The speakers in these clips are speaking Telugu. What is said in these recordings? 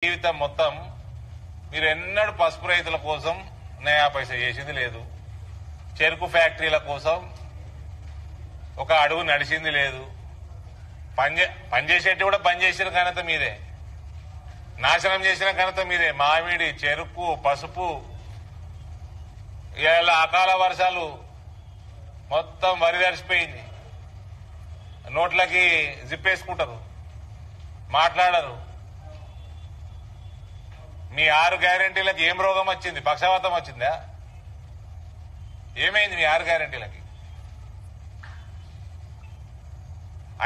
జీవితం మొత్తం మీరు ఎన్నడూ పసుపు రైతుల కోసం నయా పైసా చేసింది లేదు. చెరుకు ఫ్యాక్టరీల కోసం ఒక అడుగు నడిచింది లేదు. పనిచేసేట్టు కూడా పనిచేసిన ఘనత మీదే, నాశనం చేసిన ఘనత మీదే. మామిడి, చెరుకు, పసుపు, ఇలా అకాల వర్షాలు మొత్తం వరి తడిసిపోయింది. నోట్లకి జిప్పేసుకుంటారు, మాట్లాడరు. మీ 6 గ్యారెంటీలకు ఏం రోగం వచ్చింది? పక్షవాతం వచ్చిందా? ఏమైంది మీ 6 గ్యారెంటీలకి?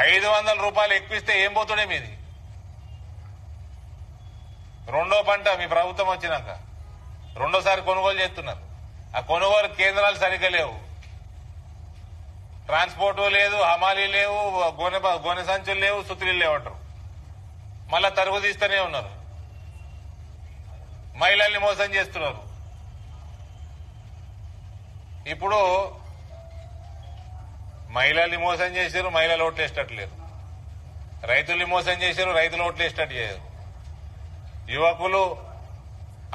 500 రూపాయలు ఎక్కువిస్తే ఏం పోతుండే మీది? రెండో పంట మీ ప్రభుత్వం వచ్చినాక రెండోసారి కొనుగోలు చేస్తున్నారు. ఆ కొనుగోలు కేంద్రాలు సరిగ్గా లేవు, ట్రాన్స్పోర్ట్ లేదు, హమాలీ లేవు, గోనె సంచులు లేవు, సుతులు లేవంటారు. మళ్ళా తరుగు తీస్తూనే ఉన్నారు. మహిళల్ని మోసం చేస్తున్నారు. ఇప్పుడు మహిళల్ని మోసం చేశారు, మహిళలు ఓట్లు వేసేటట్లేరు. రైతుల్ని మోసం చేశారు, రైతులు ఓట్లు వేసేటట్టు చేయరు. యువకులు,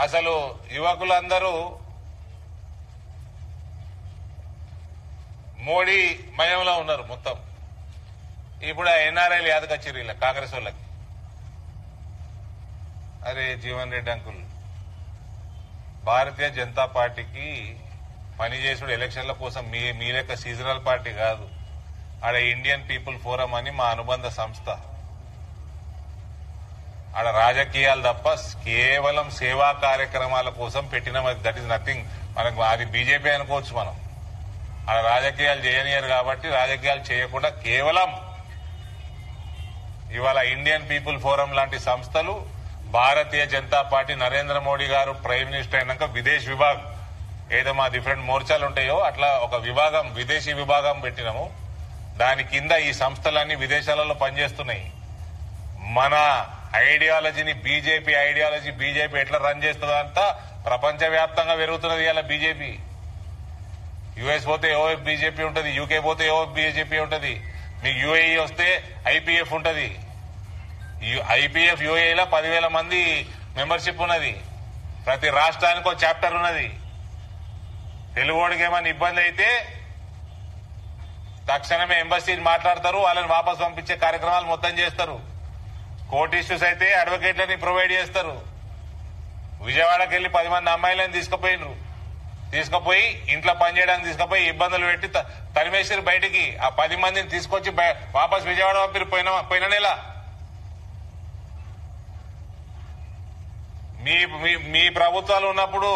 అసలు యువకులందరూ మోడీ మయంలో ఉన్నారు మొత్తం. ఇప్పుడు ఆ ఎన్ఆర్ఐలు యాదకొచ్చారు ఇలా కాంగ్రెస్ వాళ్ళకి. అరే జీవన్ రెడ్డి అంకుల్, భారతీయ జనతా పార్టీకి పనిచేసుడు ఎలక్షన్ల కోసం మీ లెక్క సీజనల్ పార్టీ కాదు. ఆడ ఇండియన్ పీపుల్ ఫోరం అని మా అనుబంధ సంస్థ. ఆడ రాజకీయాలు తప్ప కేవలం సేవా కార్యక్రమాల కోసం పెట్టిన, దట్ ఈస్ నథింగ్. మనకు అది బీజేపీ అనుకోవచ్చు మనం. ఆడ రాజకీయాలు చేయనియరు కాబట్టి రాజకీయాలు చేయకుండా కేవలం ఇవాళ ఇండియన్ పీపుల్ ఫోరం లాంటి సంస్థలు, భారతీయ జనతా పార్టీ నరేంద్ర మోడీ గారు ప్రైమ్ మినిస్టర్ అయినాక విదేశ్ విభాగ్, ఏదో మా డిఫరెంట్ మోర్చాలు ఉంటాయో అట్లా ఒక విభాగం, విదేశీ విభాగం పెట్టినాము. దాని కింద ఈ సంస్థలన్నీ విదేశాలలో పనిచేస్తున్నాయి. మన ఐడియాలజీని, బీజేపీ ఐడియాలజీ, బీజేపీ ఎట్లా రన్ చేస్తుందో అంతా ప్రపంచవ్యాప్తంగా పెరుగుతున్నది. ఇలా బీజేపీ యుఎస్ పోతే ఓ బీజేపీ ఉంటుంది, యూకే పోతే ఓ బీజేపీ ఉంటుంది, మీకు యూఏఈ వస్తే ఐపీఎఫ్ ఉంటుంది. ఐపీఎఫ్ యూఏఈలో 10,000 మంది మెంబర్షిప్ ఉన్నది. ప్రతి రాష్ట్రానికి ఒక చాప్టర్ ఉన్నది. తెలుగుడికి ఏమైనా ఇబ్బంది అయితే తక్షణమే ఎంబసీని మాట్లాడతారు, వాళ్ళని వాపసు పంపించే కార్యక్రమాలు మొత్తం చేస్తారు. కోర్టు ఇష్యూస్ అయితే అడ్వకేట్లని ప్రొవైడ్ చేస్తారు. విజయవాడకి వెళ్లి 10 మంది అమ్మాయిలను తీసుకుపోయి ఇంట్లో పనిచేయడానికి తీసుకుపోయి ఇబ్బందులు పెట్టి తరిమేసారు బయటికి. ఆ 10 మందిని తీసుకొచ్చి వాపసు విజయవాడ పంపిరు పోయిన నెల. మీ ప్రభుత్వాలు ఉన్నప్పుడు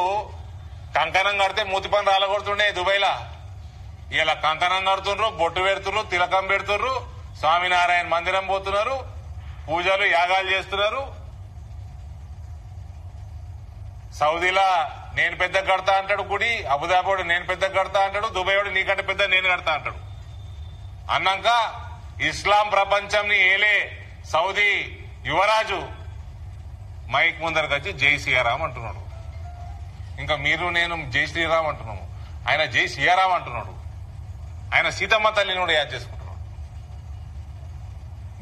కంకణం కడితే మూతి పని రాలగొడుతుండే దుబాయ్లా. ఇలా కంకణం కడుతుండ్రు, బొట్టు పెడుతున్నారు, తిలకం పెడుతున్నారు, స్వామినారాయణ మందిరం పోతున్నారు, పూజలు యాగాలు చేస్తున్నారు. సౌదీలా నేను పెద్ద కడతా అంటాడు గుడి, అబుదాబోడు నేను పెద్ద కడతా అంటాడు, దుబాయోడు నీకంటే పెద్ద నేను కడతా అంటాడు. అన్నాక ఇస్లాం ప్రపంచంని ఏలే సౌదీ యువరాజు మైక్ ముందరకు వచ్చి జై సియారాం అంటున్నాడు. ఇంకా మీరు నేను జై శ్రీరామ్ అంటున్నాము, ఆయన జై సియారాం అంటున్నాడు. ఆయన సీతమ్మ తల్లిని కూడా యాద్ చేసుకుంటున్నాడు.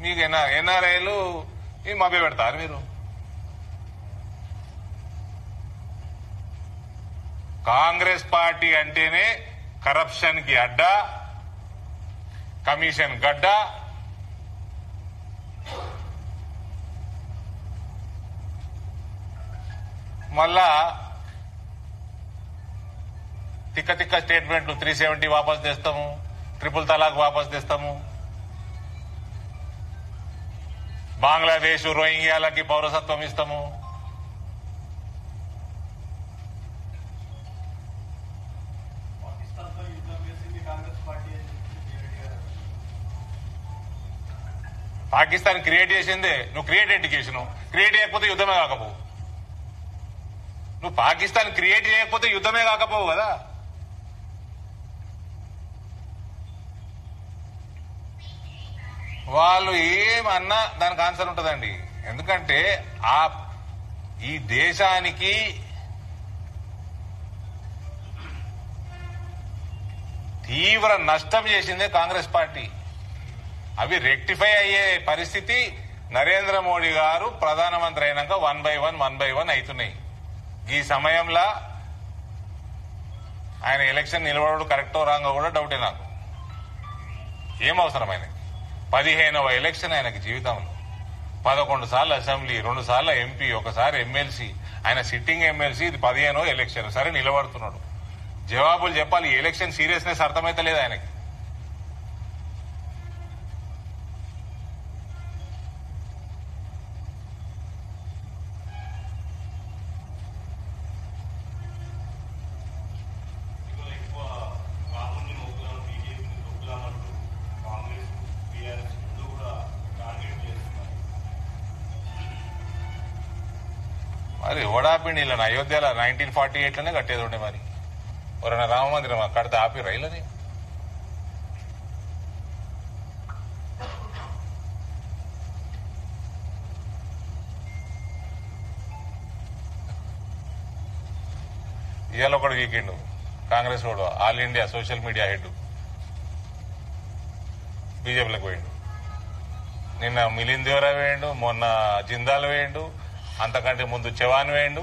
మీకు ఎన్ఆర్ఐలు ఈ మభ్య పెడతారు మీరు. కాంగ్రెస్ పార్టీ అంటేనే కరప్షన్ కి అడ్డా, కమిషన్ గడ్డ. మళ్ళా తిక్క స్టేట్మెంట్లు, 370 వాపసు తెస్తాము, ట్రిపుల్ తలాక్ వాపసు తెస్తాము, బంగ్లాదేశ్ రోహింగ్యాలకి పౌరసత్వం ఇస్తాము. పాకిస్తాన్ క్రియేట్ చేసిందే నువ్వు. క్రియేట్ ఎడ్యుకేషన్ క్రియేట్ చేయకపోతే యుద్ధమే కాకపోవు. నువ్వు పాకిస్తాన్ క్రియేట్ చేయకపోతే యుద్ధమే కాకపోవు కదా. వాళ్ళు ఏమన్నా దానికి ఆన్సర్ ఉంటుందండి. ఎందుకంటే ఈ దేశానికి తీవ్ర నష్టం చేసిందే కాంగ్రెస్ పార్టీ. అవి రెక్టిఫై అయ్యే పరిస్థితి నరేంద్ర మోడీ గారు ప్రధానమంత్రి అయినాక 1 by 1 అవుతున్నాయి. ఈ సమయంలో ఆయన ఎలక్షన్ నిలబడు కరెక్టో రాంగో కూడా డౌటే నాకు. ఏం అవసరం ఆయనకి? 15వ ఎలక్షన్ ఆయనకి జీవితంలో. 11 సార్లు అసెంబ్లీ, 2 సార్లు ఎంపీ, ఒకసారి ఎమ్మెల్సీ. ఆయన సిట్టింగ్ ఎమ్మెల్సీ. ఇది 15వ ఎలక్షన్. సరే నిలబడుతున్నాడు, జవాబులు చెప్పాలి. ఈ ఎలక్షన్ సీరియస్నెస్ అర్థమైతే లేదు ఆయనకి. మరి ఓడాపిండి ఇలా అయోధ్యలో 1948లోనే కట్టేది ఉండే. మరి ఎవరైనా రామ మందిరం కడితే ఆపి రైలని. ఇవాళ ఒకటి వీకెండ్ కాంగ్రెస్ వాడు all India social media head బీజేపీలకు పోయిండు. నిన్న మిలింద్ దేవరా వేయండు, మొన్న జిందాల్ వేయండు, అంతకంటే ముందు చవాన్ వేయండు,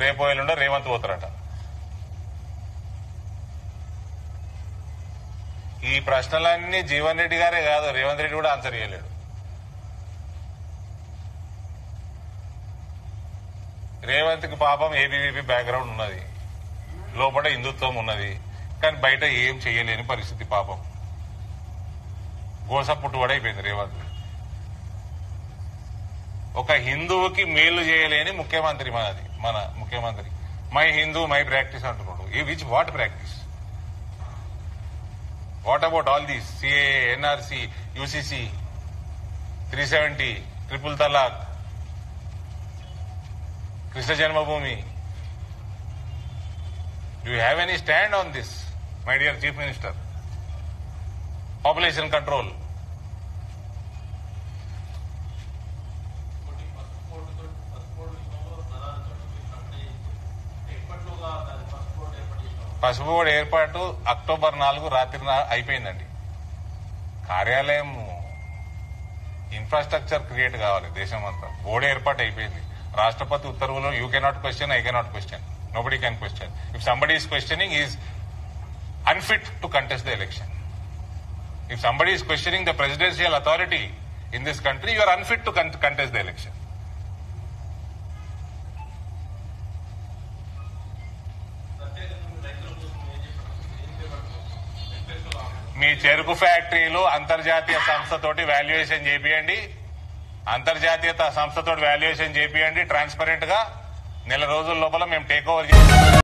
రేపు ఎల్లుండో రేవంత్ పోతారట. ఈ ప్రశ్నలన్నీ జీవన్ రెడ్డి గారే కాదు, రేవంత్ రెడ్డి కూడా ఆన్సర్ చేయలేడు. రేవంత్ కి పాపం ఏబీవీపీ బ్యాక్గ్రౌండ్ ఉన్నది, లోపల హిందుత్వం ఉన్నది, కానీ బయట ఏం చేయలేని పరిస్థితి. పాపం గోస పుట్టుబడైపోయింది రేవంత్. ఒక హిందువుకి మేలు చేయలేని ముఖ్యమంత్రి మనది, మన ముఖ్యమంత్రి. మై హిందూ మై ప్రాక్టీస్ అంటున్నాడు. Which what practice? What about all these CA, NRC, UCC, 370, triple talaq, Krishna Janmabhoomi? Do you have any stand on this, my dear chief minister? Population control, పసుపు బోర్డు ఏర్పాటు అక్టోబర్ 4 రాత్రి అయిపోయిందండి. కార్యాలయం ఇన్ఫ్రాస్ట్రక్చర్ క్రియేట్ కావాలి దేశం అంతా. బోర్డు ఏర్పాటు అయిపోయింది. రాష్ట్రపతి ఉత్తర్వులు you cannot question, I cannot question, nobody can question. If somebody is questioning is unfit to contest the election. If somebody is questioning the presidential authority in this country, you are unfit to contest the election. మీ చెరుకు ఫ్యాక్టరీలు అంతర్జాతీయ సంస్థతోటి వాల్యుయేషన్ చేపియండి, అంతర్జాతీయ సంస్థతోటి వాల్యుయేషన్ చేపియండి ట్రాన్స్పరెంట్ గా. నెల రోజుల లోపల మేము టేక్ ఓవర్ చేస్తాం.